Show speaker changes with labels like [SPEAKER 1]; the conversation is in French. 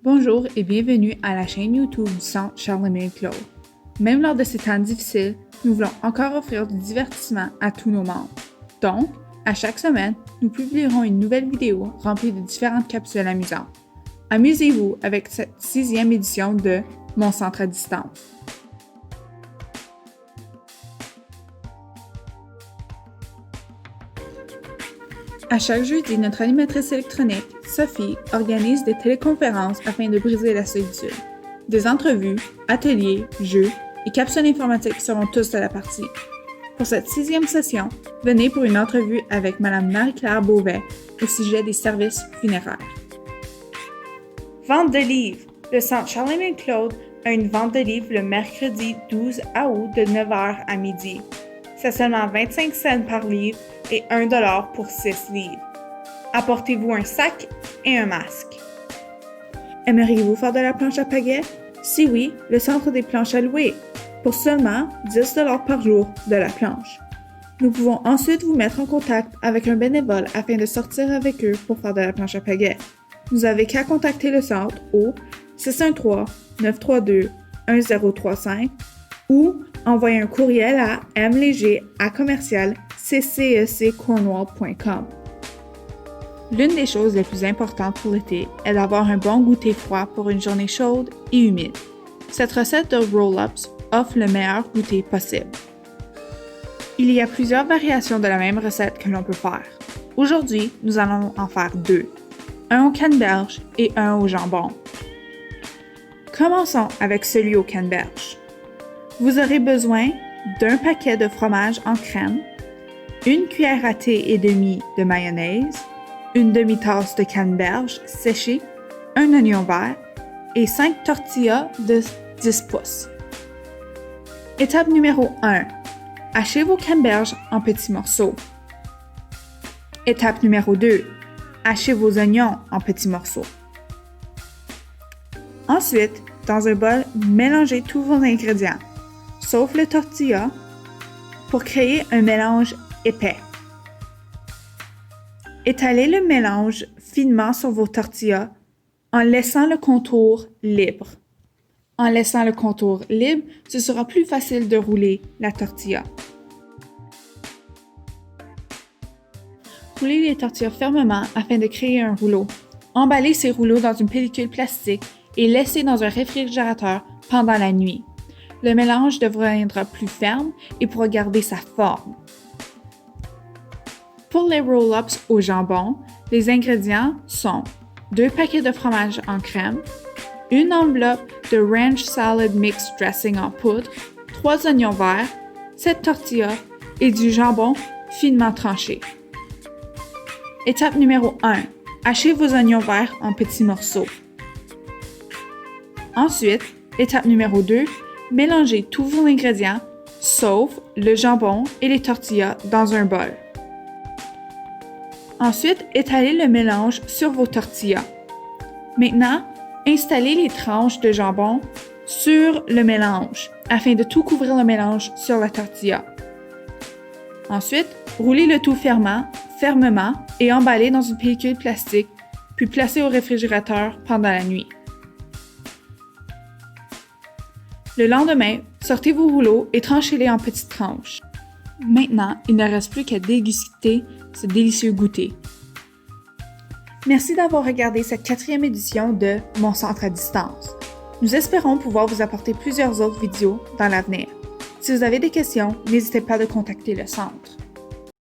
[SPEAKER 1] Bonjour et bienvenue à la chaîne YouTube du Centre Charlemagne Claude. Même lors de ces temps difficiles, nous voulons encore offrir du divertissement à tous nos membres. Donc, à chaque semaine, nous publierons une nouvelle vidéo remplie de différentes capsules amusantes. Amusez-vous avec cette 6e édition de Mon Centre à distance. À chaque jeudi, notre animatrice électronique, Sophie, organise des téléconférences afin de briser la solitude. Des entrevues, ateliers, jeux et capsules informatiques seront tous à la partie. Pour cette 6e session, venez pour une entrevue avec Mme Marie-Claire Beauvais au sujet des services funéraires. Vente de livres. Le Centre Charlemagne Claude a une vente de livres le mercredi 12 août de 9h à midi. C'est seulement 25 cents par livre et 1 $ pour 6 livres. Apportez-vous un sac et un masque. Aimeriez-vous faire de la planche à pagaie? Si oui, le Centre des planches à louer, pour seulement 10 $ par jour de la planche. Nous pouvons ensuite vous mettre en contact avec un bénévole afin de sortir avec eux pour faire de la planche à pagaie. Vous n'avez qu'à contacter le centre au 613-932-1035 ou envoyer un courriel à mleger@cceccornwall.com. L'une des choses les plus importantes pour l'été est d'avoir un bon goûter froid pour une journée chaude et humide. Cette recette de roll-ups offre le meilleur goûter possible. Il y a plusieurs variations de la même recette que l'on peut faire. Aujourd'hui, nous allons en faire 2, un au canneberge et un au jambon. Commençons avec celui au canneberge. Vous aurez besoin d'un paquet de fromage en crème, une cuillère à thé et demie de mayonnaise, une demi-tasse de canneberge séché, un oignon vert et 5 tortillas de 10 pouces. Étape numéro 1. Hachez vos canneberges en petits morceaux. Étape numéro 2. Hachez vos oignons en petits morceaux. Ensuite, dans un bol, mélangez tous vos ingrédients, sauf le tortilla, pour créer un mélange épais. Étalez le mélange finement sur vos tortillas en laissant le contour libre. En laissant le contour libre, ce sera plus facile de rouler la tortilla. Roulez les tortillas fermement afin de créer un rouleau. Emballez ces rouleaux dans une pellicule plastique et laissez dans un réfrigérateur pendant la nuit. Le mélange deviendra plus ferme et pourra garder sa forme. Pour les roll-ups au jambon, les ingrédients sont 2 paquets de fromage en crème, une enveloppe de ranch salad mix dressing en poudre, 3 oignons verts, 7 tortillas et du jambon finement tranché. Étape numéro 1. Hachez vos oignons verts en petits morceaux. Ensuite, étape numéro 2. Mélangez tous vos ingrédients, sauf le jambon et les tortillas, dans un bol. Ensuite, étalez le mélange sur vos tortillas. Maintenant, installez les tranches de jambon sur le mélange afin de tout couvrir le mélange sur la tortilla. Ensuite, roulez le tout fermement et emballez dans une pellicule plastique, puis placez au réfrigérateur pendant la nuit. Le lendemain, sortez vos rouleaux et tranchez-les en petites tranches. Maintenant, il ne reste plus qu'à déguster ce délicieux goûter. Merci d'avoir regardé cette 4e édition de Mon Centre à distance. Nous espérons pouvoir vous apporter plusieurs autres vidéos dans l'avenir. Si vous avez des questions, n'hésitez pas à contacter le centre.